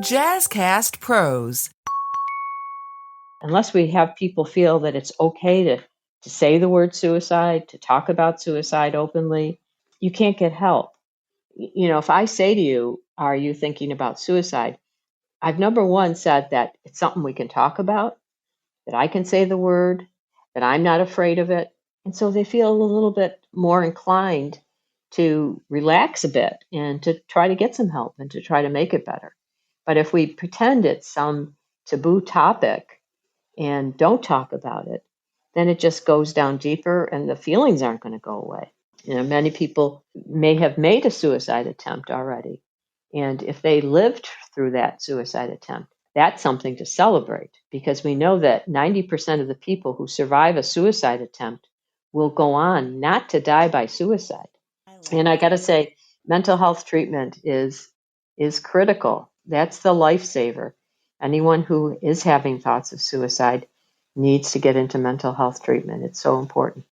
Jazzcast Pros. Unless we have people feel that it's okay to say the word suicide, to talk about suicide openly, you can't get help. If I say to you, are you thinking about suicide? I've number one said that it's something we can talk about, that I can say the word, that I'm not afraid of it. And so they feel a little bit more inclined to relax a bit and to try to get some help and to try to make it better. But if we pretend it's some taboo topic and don't talk about it, then it just goes down deeper and the feelings aren't going to go away. Many people may have made a suicide attempt already. And if they lived through that suicide attempt, that's something to celebrate, because we know that 90% of the people who survive a suicide attempt will go on not to die by suicide. And I got to say, mental health treatment is critical. That's the lifesaver. Anyone who is having thoughts of suicide needs to get into mental health treatment. It's so important.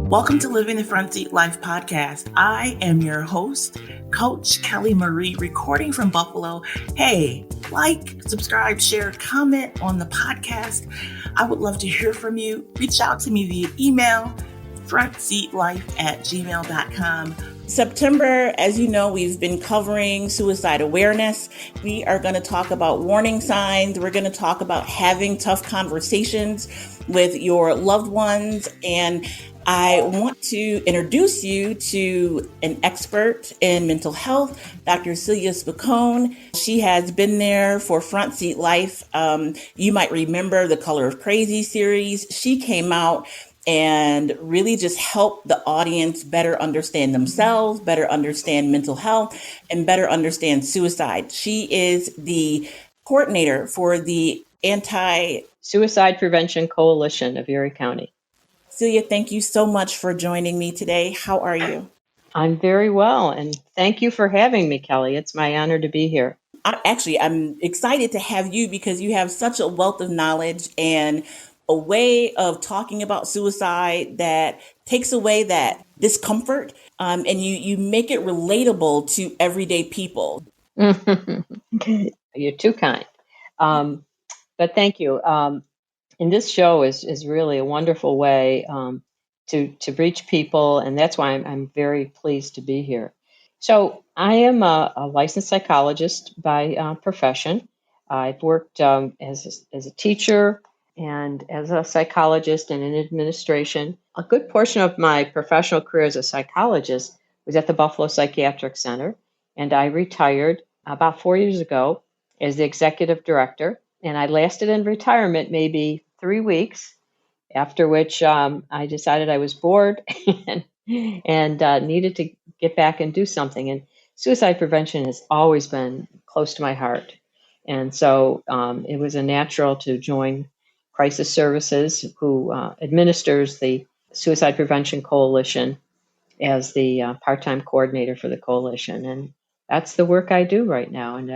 Welcome to Living the Front Seat Life podcast. I am your host, Coach Kelly Marie, recording from Buffalo. Hey, like, subscribe, share, comment on the podcast. I would love to hear from you. Reach out to me via email, frontseatlife@gmail.com. September, as you know, we've been covering suicide awareness. We are going to talk about warning signs. We're going to talk about having tough conversations with your loved ones. And I want to introduce you to an expert in mental health, Dr. Celia Spacone. She has been there for Front Seat Life. You might remember the Color of Crazy series. She came out and really just help the audience better understand themselves, better understand mental health, and better understand suicide. She is the coordinator for the Anti-Suicide Prevention Coalition of Erie County. Celia, thank you so much for joining me today. How are you? I'm very well, and thank you for having me, Kelly. It's my honor to be here. I'm excited to have you because you have such a wealth of knowledge and a way of talking about suicide that takes away that discomfort, and you make it relatable to everyday people. You're too kind. But thank you. And this show is really a wonderful way to reach people, and that's why I'm very pleased to be here. So I am a licensed psychologist by profession. I've worked as a teacher and as a psychologist and in administration. A good portion of my professional career as a psychologist was at the Buffalo Psychiatric Center, and I retired about 4 years ago as the executive director. And I lasted in retirement maybe 3 weeks, after which I decided I was bored and needed to get back and do something. And suicide prevention has always been close to my heart. And so it was a natural to join Crisis Services, who administers the Suicide Prevention Coalition, as the part-time coordinator for the coalition. And that's the work I do right now. And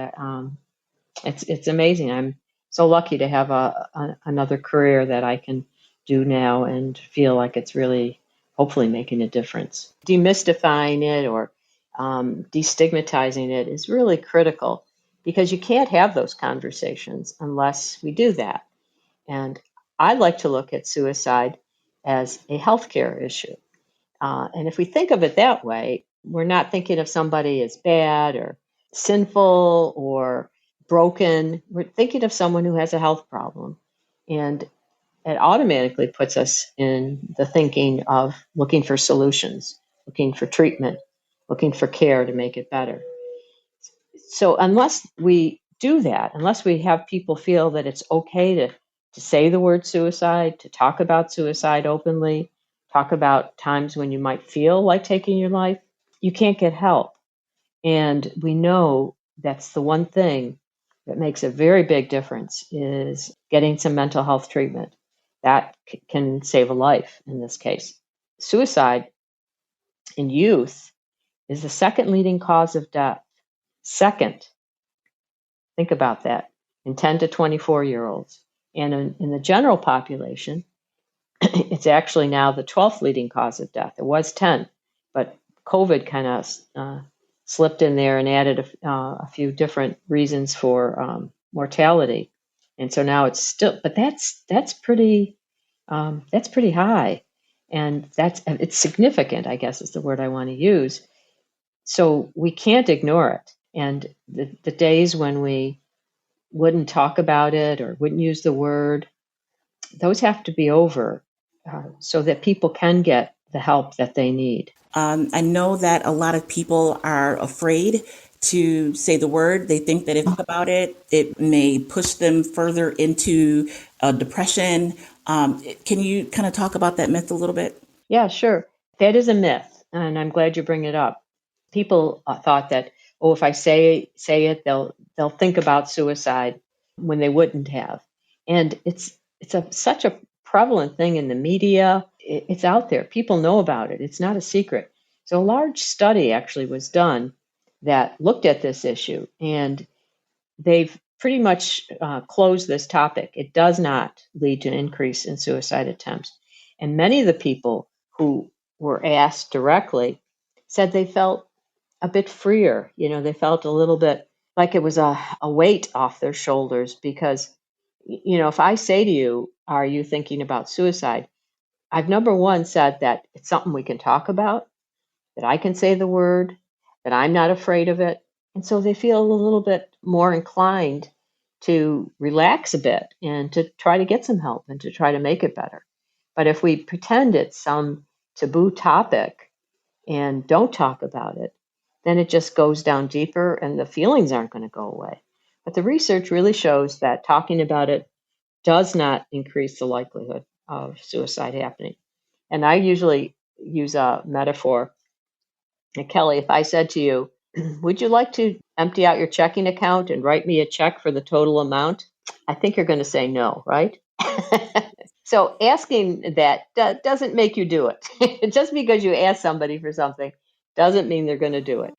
it's amazing. I'm so lucky to have another career that I can do now and feel like it's really hopefully making a difference. Demystifying it or destigmatizing it is really critical, because you can't have those conversations unless we do that. And I like to look at suicide as a healthcare issue. And if we think of it that way, we're not thinking of somebody as bad or sinful or broken. We're thinking of someone who has a health problem. And it automatically puts us in the thinking of looking for solutions, looking for treatment, looking for care to make it better. So unless we do that, unless we have people feel that it's okay to say the word suicide, to talk about suicide openly, talk about times when you might feel like taking your life, you can't get help. And we know that's the one thing that makes a very big difference, is getting some mental health treatment. That can save a life in this case. Suicide in youth is the second leading cause of death. Second, think about that, in 10 to 24-year-olds. And in the general population, it's actually now the 12th leading cause of death. It was 10, but COVID kind of slipped in there and added a few different reasons for mortality. And so now it's still, but that's pretty high, and it's significant, I guess is the word I want to use. So we can't ignore it. And the days when we wouldn't talk about it or wouldn't use the word, those have to be over, so that people can get the help that they need. I know that a lot of people are afraid to say the word. They think that if they talk about it, it may push them further into depression. Can you kind of talk about that myth a little bit? Yeah, sure. That is a myth, and I'm glad you bring it up. People thought that, oh, if I say it, they'll think about suicide when they wouldn't have. And it's such a prevalent thing in the media. It's out there. People know about it. It's not a secret. So a large study actually was done that looked at this issue, and they've pretty much closed this topic. It does not lead to an increase in suicide attempts. And many of the people who were asked directly said they felt a bit freer. They felt a little bit like it was a weight off their shoulders, because, if I say to you, are you thinking about suicide? I've number one said that it's something we can talk about, that I can say the word, that I'm not afraid of it. And so they feel a little bit more inclined to relax a bit and to try to get some help and to try to make it better. But if we pretend it's some taboo topic and don't talk about it, then it just goes down deeper and the feelings aren't going to go away. But the research really shows that talking about it does not increase the likelihood of suicide happening. And I usually use a metaphor. Kelly, if I said to you, would you like to empty out your checking account and write me a check for the total amount? I think you're going to say no, right? So asking that doesn't make you do it. Just because you ask somebody for something doesn't mean they're going to do it.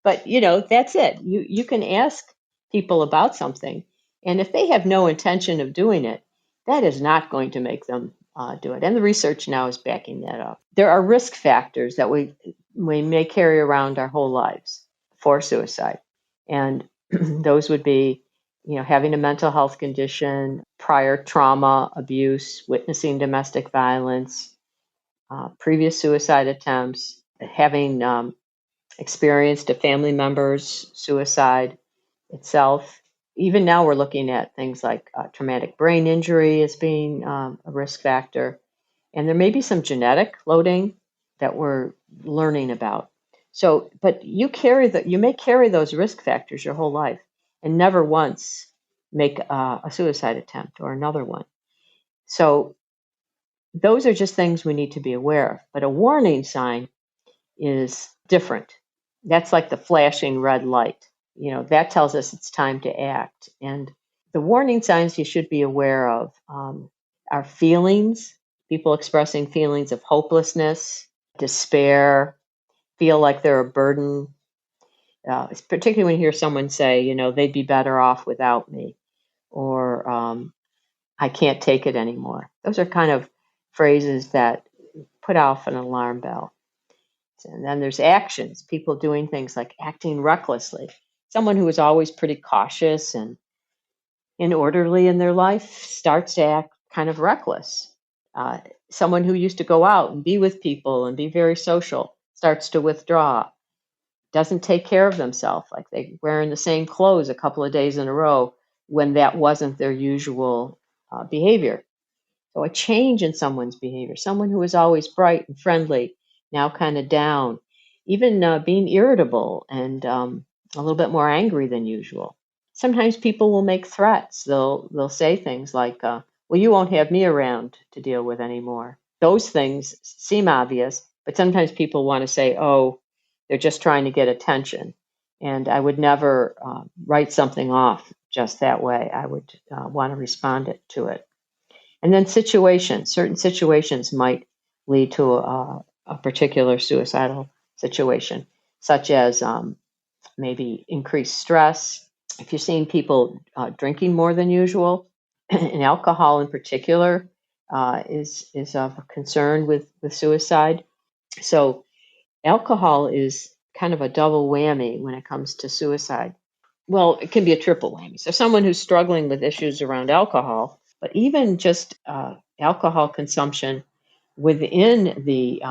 But that's it. You can ask people about something, and if they have no intention of doing it, that is not going to make them do it. And the research now is backing that up. There are risk factors that we may carry around our whole lives for suicide, and those would be, having a mental health condition, prior trauma, abuse, witnessing domestic violence, previous suicide attempts, having experienced a family member's suicide itself. Even now, we're looking at things like traumatic brain injury as being a risk factor. And there may be some genetic loading that we're learning about. So, but you may carry those risk factors your whole life and never once make a suicide attempt or another one. So those are just things we need to be aware of. But a warning sign is different. That's like the flashing red light. That tells us it's time to act. And the warning signs you should be aware of are feelings, people expressing feelings of hopelessness, despair, feel like they're a burden. Particularly when you hear someone say, they'd be better off without me, or I can't take it anymore. Those are kind of phrases that put off an alarm bell. And then there's actions, people doing things like acting recklessly. Someone who is always pretty cautious and orderly in their life starts to act kind of reckless. Someone who used to go out and be with people and be very social starts to withdraw, doesn't take care of themselves, like they wearing the same clothes a couple of days in a row when that wasn't their usual behavior. So a change in someone's behavior, someone who was always bright and friendly, now kind of down, even being irritable and a little bit more angry than usual. Sometimes people will make threats. They'll say things like, well, you won't have me around to deal with anymore. Those things seem obvious, but sometimes people want to say, oh, they're just trying to get attention. And I would never write something off just that way. I would want to respond to it. And then certain situations might lead to a particular suicidal situation, such as maybe increased stress. If you're seeing people drinking more than usual, and alcohol in particular is of concern with suicide. So alcohol is kind of a double whammy when it comes to suicide. Well, it can be a triple whammy. So someone who's struggling with issues around alcohol, but even just alcohol consumption within the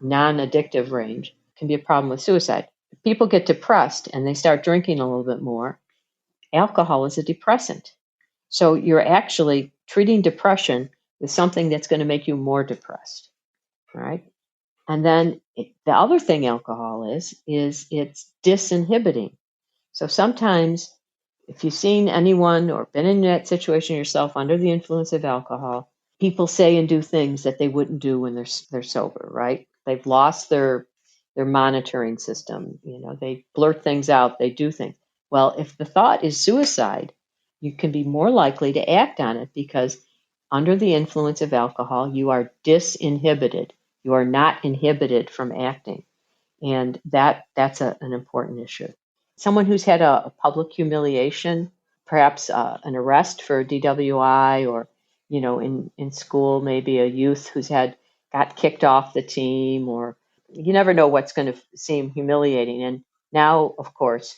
non-addictive range can be a problem with suicide. People get depressed and they start drinking a little bit more. Alcohol is a depressant. So you're actually treating depression with something that's going to make you more depressed, right? And then the other thing alcohol is it's disinhibiting. So sometimes if you've seen anyone or been in that situation yourself under the influence of alcohol, people say and do things that they wouldn't do when they're sober, right? They've lost their monitoring system. You know, they blurt things out, they do things. Well, if the thought is suicide, you can be more likely to act on it because under the influence of alcohol, you are disinhibited. You are not inhibited from acting. And that's an important issue. Someone who's had a public humiliation, perhaps an arrest for DWI, or in school maybe a youth who's got kicked off the team, or you never know what's going to seem humiliating. And now, of course,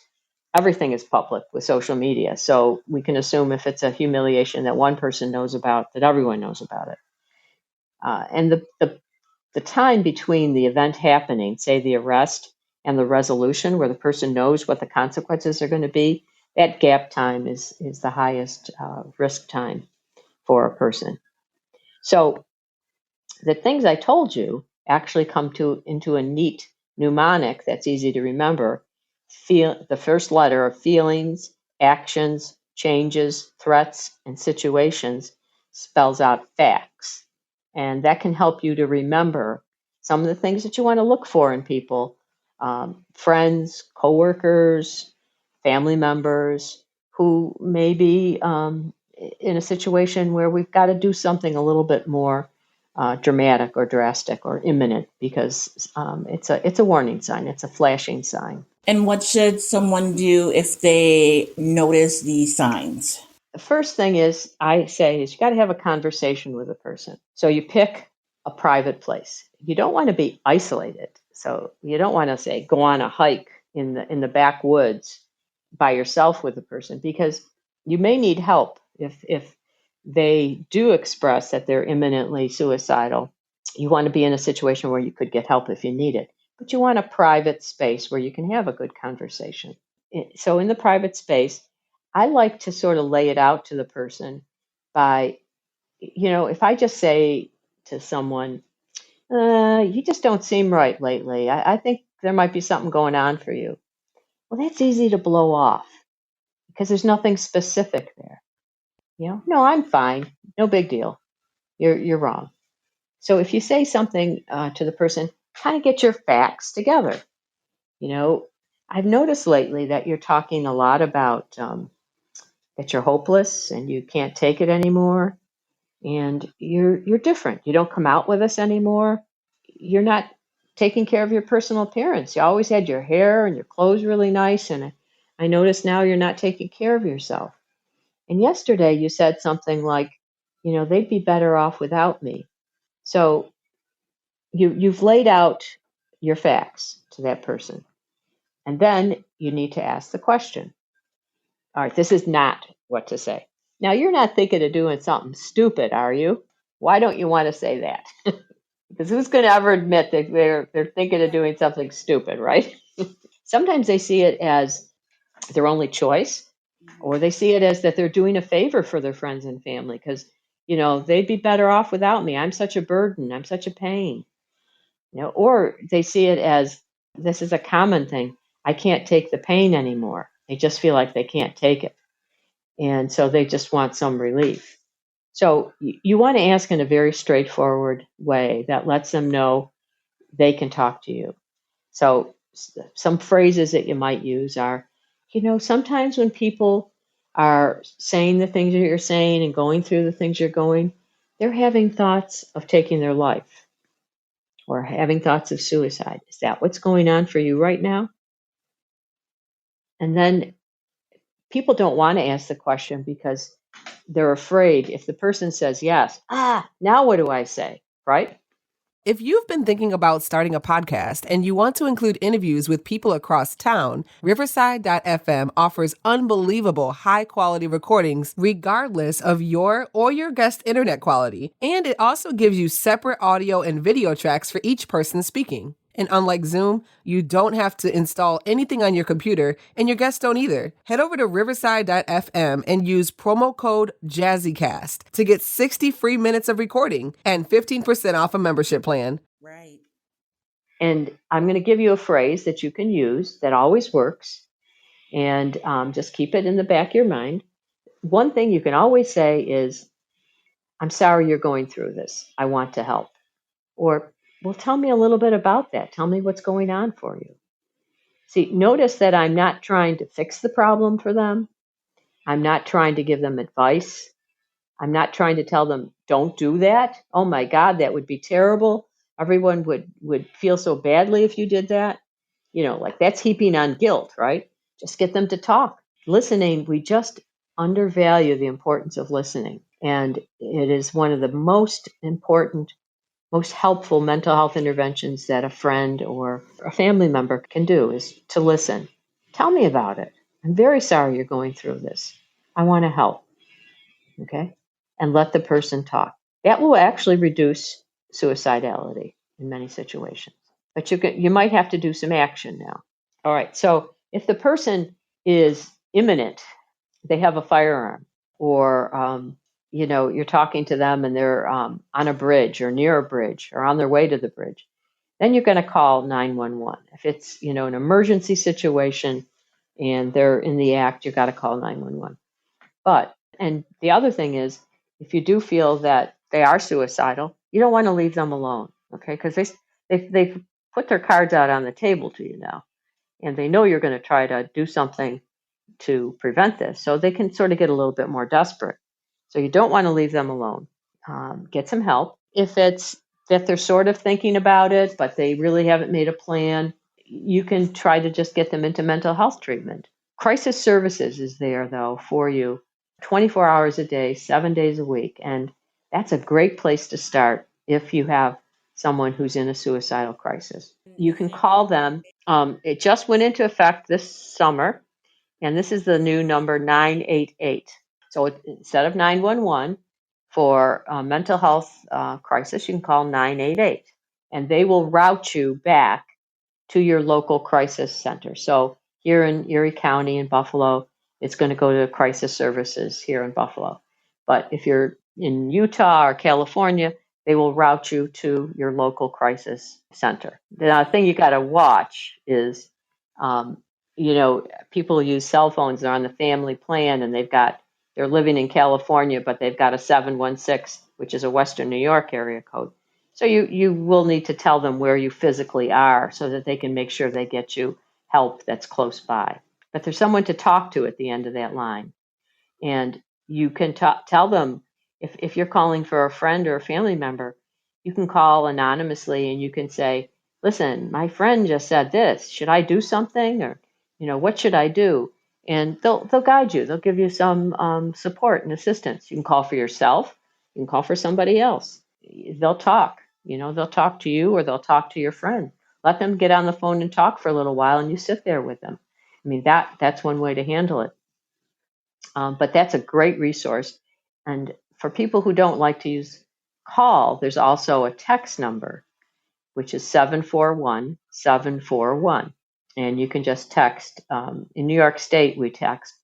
everything is public with social media, so we can assume if it's a humiliation that one person knows about, that everyone knows about it. And the time between the event happening, say the arrest, and the resolution where the person knows what the consequences are going to be, that gap time is the highest risk time for a person. So the things I told you actually come into a neat mnemonic that's easy to remember. The first letter of feelings, actions, changes, threats, and situations spells out facts. And that can help you to remember some of the things that you want to look for in people, friends, coworkers, family members who may be in a situation where we've got to do something a little bit more dramatic or drastic or imminent, because it's a warning sign. It's a flashing sign. And what should someone do if they notice these signs? The first thing I say is you got to have a conversation with a person. So you pick a private place. You don't want to be isolated. So you don't want to say go on a hike in the backwoods by yourself with a person, because you may need help if they do express that they're imminently suicidal. You want to be in a situation where you could get help if you need it, but you want a private space where you can have a good conversation. So in the private space, I like to sort of lay it out to the person by, if I just say to someone, you just don't seem right lately. I think there might be something going on for you. Well, that's easy to blow off because there's nothing specific there. No, I'm fine. No big deal. You're wrong. So if you say something to the person, kind of get your facts together. I've noticed lately that you're talking a lot about that you're hopeless and you can't take it anymore, and you're different. You don't come out with us anymore. You're not taking care of your personal appearance. You always had your hair and your clothes really nice, and I notice now you're not taking care of yourself. And yesterday you said something like, they'd be better off without me. So you've laid out your facts to that person. And then you need to ask the question. All right, this is not what to say. Now, you're not thinking of doing something stupid, are you? Why don't you want to say that? Because who's going to ever admit that they're thinking of doing something stupid, right? Sometimes they see it as their only choice, or they see it as that they're doing a favor for their friends and family because, they'd be better off without me. I'm such a burden. I'm such a pain. Or they see it as this is a common thing. I can't take the pain anymore. They just feel like they can't take it. And so they just want some relief. So you want to ask in a very straightforward way that lets them know they can talk to you. So some phrases that you might use are, sometimes when people are saying the things that you're saying and going through the things you're going, they're having thoughts of taking their life or having thoughts of suicide. Is that what's going on for you right now? And then people don't want to ask the question because they're afraid if the person says yes, now what do I say, right? If you've been thinking about starting a podcast and you want to include interviews with people across town, Riverside.fm offers unbelievable high-quality recordings regardless of your or your guest internet quality. And it also gives you separate audio and video tracks for each person speaking. And unlike Zoom, you don't have to install anything on your computer, and your guests don't either. Head over to riverside.fm and use promo code JazzyCast to get 60 free minutes of recording and 15% off a membership plan. Right. And I'm going to give you a phrase that you can use that always works, and just keep it in the back of your mind. One thing you can always say is, I'm sorry you're going through this. I want to help. Or, well, tell me a little bit about that. Tell me what's going on for you. See, notice that I'm not trying to fix the problem for them. I'm not trying to give them advice. I'm not trying to tell them, don't do that. Oh my God, that would be terrible. Everyone would feel so badly if you did that. Like that's heaping on guilt, right? Just get them to talk. Listening, we just undervalue the importance of listening. And it is one of the most important, most helpful mental health interventions that a friend or a family member can do is to listen. Tell me about it. I'm very sorry you're going through this. I want to help. Okay? And let the person talk. That will actually reduce suicidality in many situations. But you might have to do some action now. All right. So if the person is imminent, they have a firearm, or you're talking to them and they're on a bridge or near a bridge or on their way to the bridge, then you're going to call 911. If it's an emergency situation and they're in the act, you've got to call 911. And the other thing is, if you do feel that they are suicidal, you don't want to leave them alone, okay? Because they've put their cards out on the table to you now, and they know you're going to try to do something to prevent this. So they can sort of get a little bit more desperate. So you don't want to leave them alone. Get some help. If it's that they're sort of thinking about it, but they really haven't made a plan, you can try to just get them into mental health treatment. Crisis services is there, though, for you 24 hours a day, 7 days a week. And that's a great place to start if you have someone who's in a suicidal crisis. You can call them. It just went into effect this summer, and this is the new number 988. So instead of 911 for mental health crisis, you can call 988, and they will route you back to your local crisis center. So here in Erie County in Buffalo, it's going to go to crisis services here in Buffalo. But if you're in Utah or California, they will route you to your local crisis center. The thing you got to watch is, people use cell phones. They're on the family plan, and they're living in California, but they've got a 716, which is a Western New York area code. So you will need to tell them where you physically are so that they can make sure they get you help that's close by. But there's someone to talk to at the end of that line. And you can tell them, if you're calling for a friend or a family member, you can call anonymously and you can say, listen, my friend just said this. Should I do something? Or, what should I do? And they'll guide you. They'll give you some support and assistance. You can call for yourself. You can call for somebody else. They'll talk. They'll talk to you or they'll talk to your friend. Let them get on the phone and talk for a little while, and you sit there with them. I mean, that's one way to handle it. But that's a great resource. And for people who don't like to use call, there's also a text number, which is 741-741. And you can just text. In New York State, we text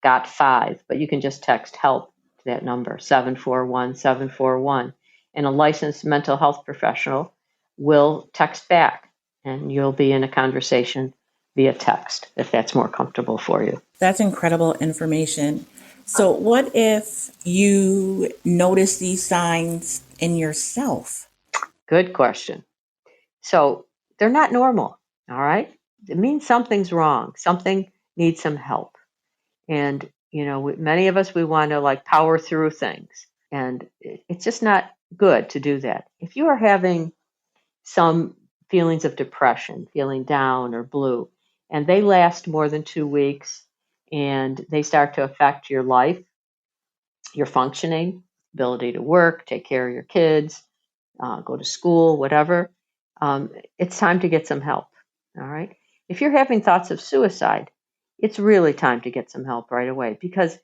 got 5, but you can just text help to that number, 741-741. And a licensed mental health professional will text back, and you'll be in a conversation via text if that's more comfortable for you. That's incredible information. So what if you notice these signs in yourself? Good question. So they're not normal, all right? It means something's wrong. Something needs some help. And, many of us, we want to power through things. And it's just not good to do that. If you are having some feelings of depression, feeling down or blue, and they last more than 2 weeks and they start to affect your life, your functioning, ability to work, take care of your kids, go to school, whatever, it's time to get some help. All right. If you're having thoughts of suicide, it's really time to get some help right away, because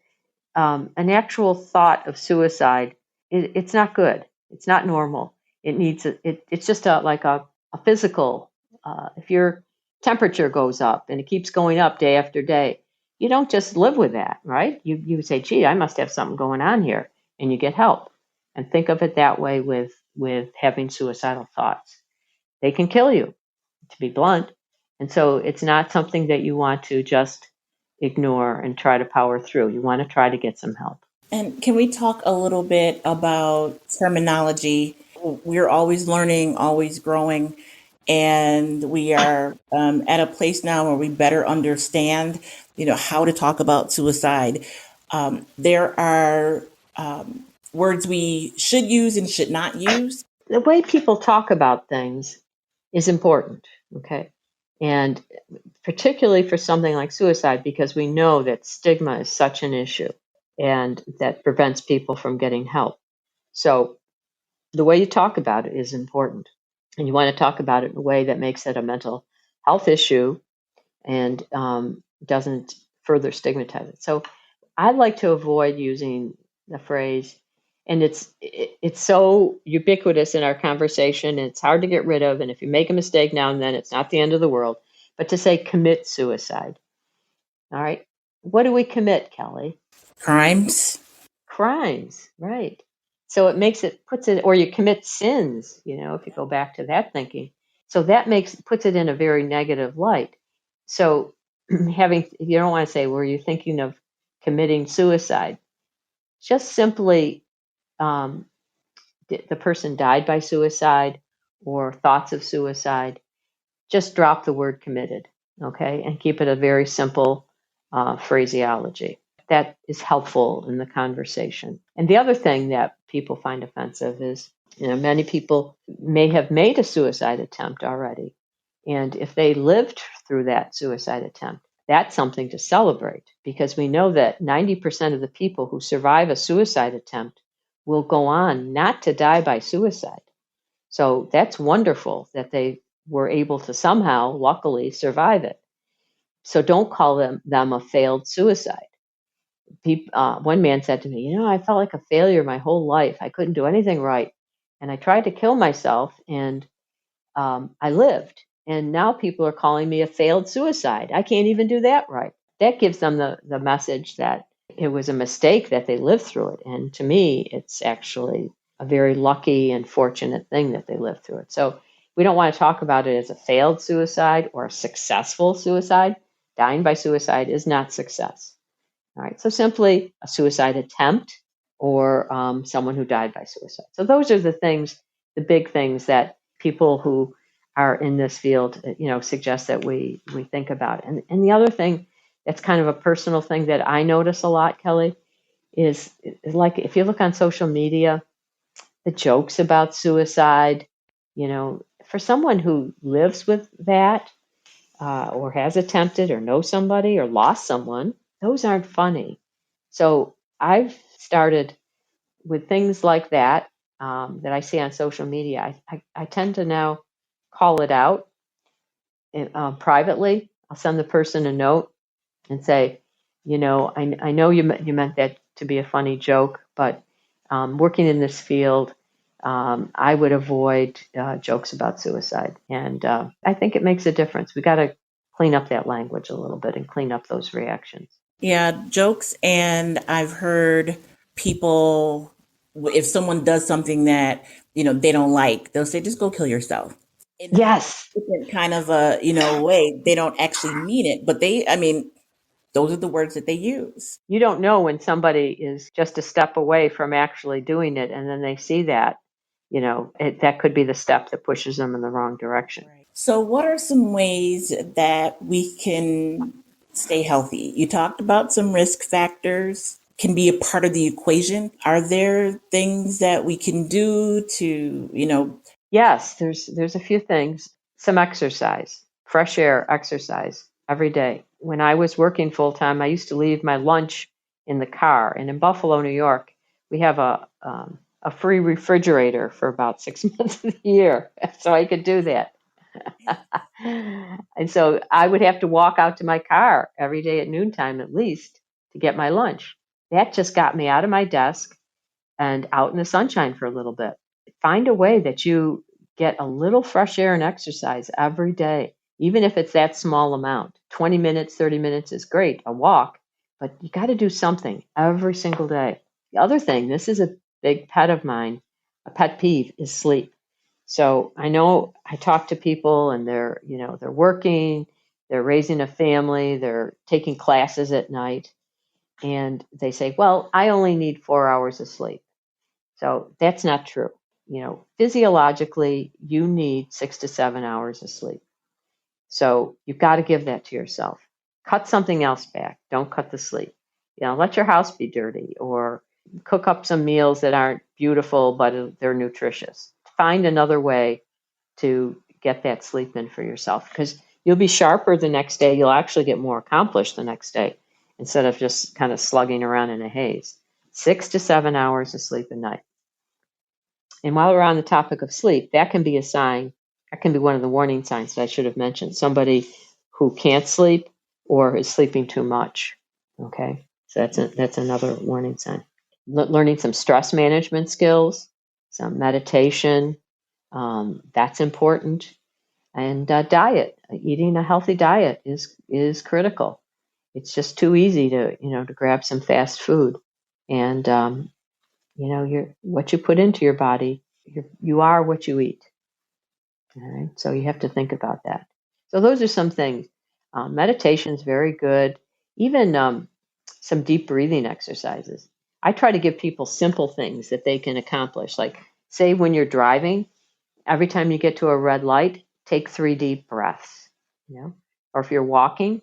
an actual thought of suicide, it's not good. It's not normal. It's just like a physical. If your temperature goes up and it keeps going up day after day, you don't just live with that, right? You say, gee, I must have something going on here, and you get help. And think of it that way with having suicidal thoughts. They can kill you, to be blunt. And so it's not something that you want to just ignore and try to power through. You want to try to get some help. And can we talk a little bit about terminology? We're always learning, always growing, and we are at a place now where we better understand, how to talk about suicide. There are words we should use and should not use. The way people talk about things is important, okay? And particularly for something like suicide, because we know that stigma is such an issue and that prevents people from getting help. So the way you talk about it is important. And you want to talk about it in a way that makes it a mental health issue and doesn't further stigmatize it. So I like to avoid using the phrase, and it's so ubiquitous in our conversation, and it's hard to get rid of. And if you make a mistake now and then, it's not the end of the world. But to say commit suicide, all right? What do we commit, Kelly? Crimes. Crimes, right? So puts it, or you commit sins. If you go back to that thinking, so that puts it in a very negative light. So you don't want to say, were you thinking of committing suicide? Just simply, the person died by suicide or thoughts of suicide. Just drop the word committed, okay, and keep it a very simple phraseology. That is helpful in the conversation. And the other thing that people find offensive is, many people may have made a suicide attempt already. And if they lived through that suicide attempt, that's something to celebrate, because we know that 90% of the people who survive a suicide attempt will go on not to die by suicide. So that's wonderful that they were able to somehow, luckily, survive it. So don't call them a failed suicide. One man said to me, I felt like a failure my whole life. I couldn't do anything right. And I tried to kill myself, and I lived. And now people are calling me a failed suicide. I can't even do that right. That gives them the message that it was a mistake that they lived through it. And to me, it's actually a very lucky and fortunate thing that they lived through it. So we don't want to talk about it as a failed suicide or a successful suicide. Dying by suicide is not success. All right, so simply a suicide attempt or someone who died by suicide. So those are the big things that people who are in this field, suggest that we think about. And the other thing that's kind of a personal thing that I notice a lot, Kelly, is like if you look on social media, the jokes about suicide, for someone who lives with that or has attempted or knows somebody or lost someone, those aren't funny. So I've started with things like that that I see on social media. I tend to now call it out privately. I'll send the person a note and say, I know you meant that to be a funny joke, but working in this field, I would avoid jokes about suicide. And I think it makes a difference. We got to clean up that language a little bit and clean up those reactions. Yeah, jokes. And I've heard people, if someone does something that, they don't like, they'll say, just go kill yourself. Yes. Different kind of a, way. They don't actually mean it, but those are the words that they use. You don't know when somebody is just a step away from actually doing it, and then they see that, that could be the step that pushes them in the wrong direction. Right. So what are some ways that we can stay healthy? You talked about some risk factors can be a part of the equation. Are there things that we can do to, Yes, there's a few things. Some exercise, fresh air exercise every day. When I was working full time, I used to leave my lunch in the car. And in Buffalo, New York, we have a a free refrigerator for about 6 months of the year, so I could do that. And so I would have to walk out to my car every day at noontime at least to get my lunch. That just got me out of my desk and out in the sunshine for a little bit. Find a way that you get a little fresh air and exercise every day, even if it's that small amount. 20 minutes, 30 minutes is great, a walk, but you got to do something every single day. The other thing, this is a big pet of mine, a pet peeve, is sleep. So I know I talk to people and they're working, they're raising a family, they're taking classes at night, and they say, well, I only need 4 hours of sleep. So that's not true. Physiologically, you need 6 to 7 hours of sleep. So you've got to give that to yourself. Cut something else back. Don't cut the sleep. Let your house be dirty, or cook up some meals that aren't beautiful, but they're nutritious. Find another way to get that sleep in for yourself, because you'll be sharper the next day. You'll actually get more accomplished the next day instead of just kind of slugging around in a haze. 6 to 7 hours of sleep a night. And while we're on the topic of sleep, that can be a sign. That can be one of the warning signs that I should have mentioned. Somebody who can't sleep or is sleeping too much. Okay, so that's another warning sign. Learning some stress management skills, some meditation, that's important. And diet, eating a healthy diet is critical. It's just too easy to grab some fast food, and what you put into your body, you are what you eat. All right, so you have to think about that. So those are some things. Meditation is very good. Even some deep breathing exercises. I try to give people simple things that they can accomplish. Like, say when you're driving, every time you get to a red light, take 3 deep breaths. Or if you're walking,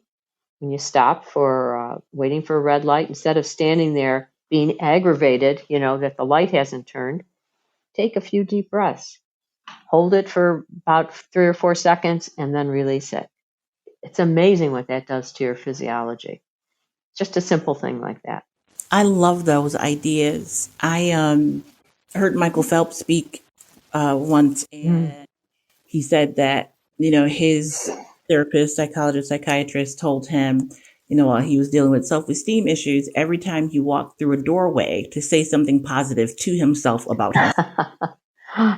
when you stop for waiting for a red light, instead of standing there being aggravated, that the light hasn't turned, take a few deep breaths. Hold it for about 3 or 4 seconds and then release it. It's amazing what that does to your physiology. Just a simple thing like that. I love those ideas. I heard Michael Phelps speak once, and he said that, his therapist, psychologist, psychiatrist told him, while he was dealing with self-esteem issues, every time he walked through a doorway to say something positive to himself about himself.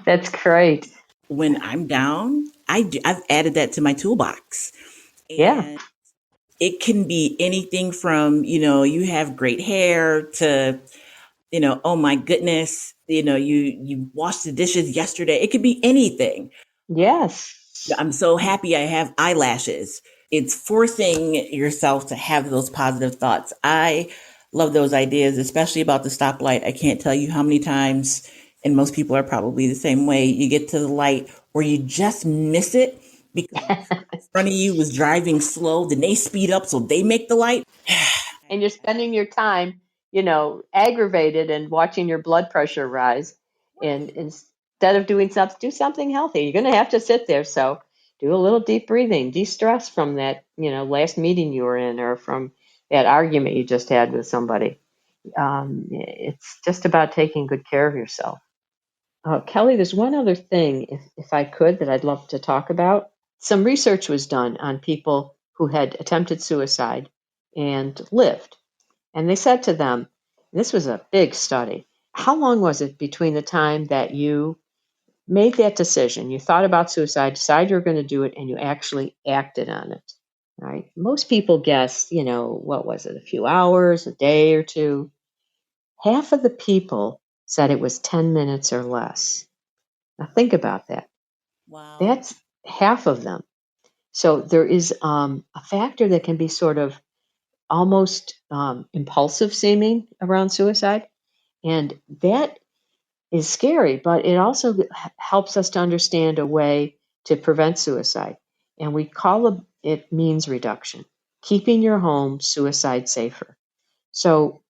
That's great. When I'm down, I've added that to my toolbox. And Yeah. it can be anything from, you have great hair to, oh my goodness, you washed the dishes yesterday. It could be anything. Yes. I'm so happy I have eyelashes. It's forcing yourself to have those positive thoughts. I love those ideas, especially about the stoplight. I can't tell you how many times, and most people are probably the same way, you get to the light or you just miss it because the person in front of you was driving slow. Then they speed up so they make the light. And you're spending your time, aggravated and watching your blood pressure rise. And instead of doing something, do something healthy. You're going to have to sit there. So do a little deep breathing, de-stress from that, last meeting you were in, or from that argument you just had with somebody. It's just about taking good care of yourself. Kelly, there's one other thing, if I could, that I'd love to talk about. Some research was done on people who had attempted suicide and lived. And they said to them, this was a big study, how long was it between the time that you made that decision, you thought about suicide, decided you were going to do it, and you actually acted on it? Right? Most people guess, what was it, a few hours, a day or two. Half of the people said it was 10 minutes or less. Now think about that. Wow. That's half of them. So there is a factor that can be sort of almost impulsive seeming around suicide. And that is scary, but it also helps us to understand a way to prevent suicide. And we call it means reduction, keeping your home suicide safer. So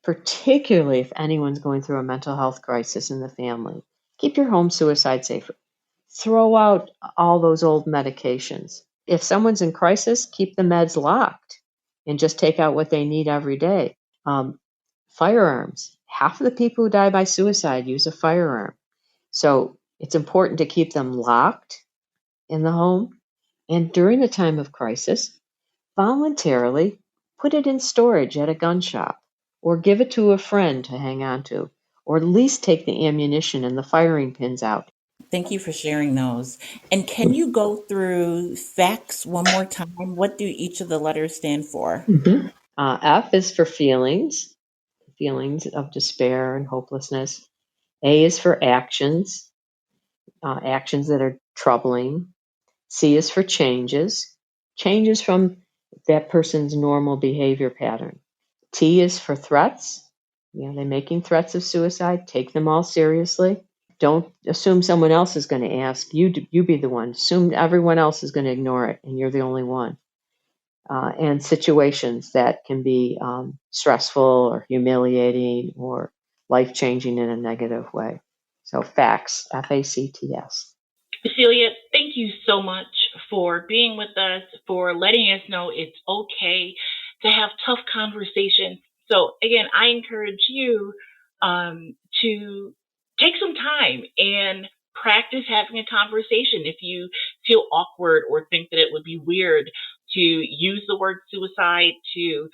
particularly if anyone's going through a mental health crisis in the family, keep your home suicide safer. Throw out all those old medications. If someone's in crisis, keep the meds locked and just take out what they need every day. Firearms. half of the people who die by suicide use a firearm. So it's important to keep them locked in the home. And during the time of crisis, voluntarily put it in storage at a gun shop, or give it to a friend to hang on to, or at least take the ammunition and the firing pins out. Thank you for sharing those. And can you go through FACTS one more time? What do each of the letters stand for? F is for feelings of despair and hopelessness. A is for actions, actions that are troubling. C is for changes from that person's normal behavior pattern. T is for threats. They're making threats of suicide. Take them all seriously. Don't assume someone else is going to ask. You be the one. Assume everyone else is going to ignore it and you're the only one. And situations that can be stressful or humiliating or life-changing in a negative way. So FACTS, F-A.C.T.S. Celia, thank you so much for being with us, for letting us know it's okay to have tough conversations. So again, I encourage you to take some time and practice having a conversation. If you feel awkward or think that it would be weird to use the word suicide, to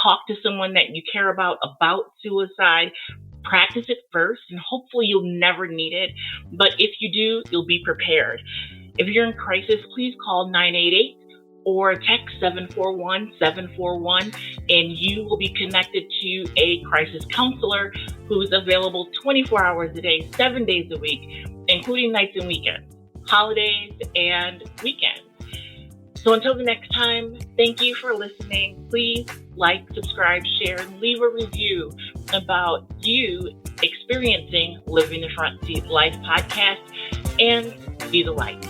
talk to someone that you care about suicide, practice it first, and hopefully you'll never need it. But if you do, you'll be prepared. If you're in crisis, please call 988 or text 741-741, and you will be connected to a crisis counselor who's available 24 hours a day, 7 days a week, including nights and weekends, holidays and weekends. So until the next time, thank you for listening. Please like, subscribe, share, and leave a review about you experiencing Living the Front Seat Life podcast, and be the light.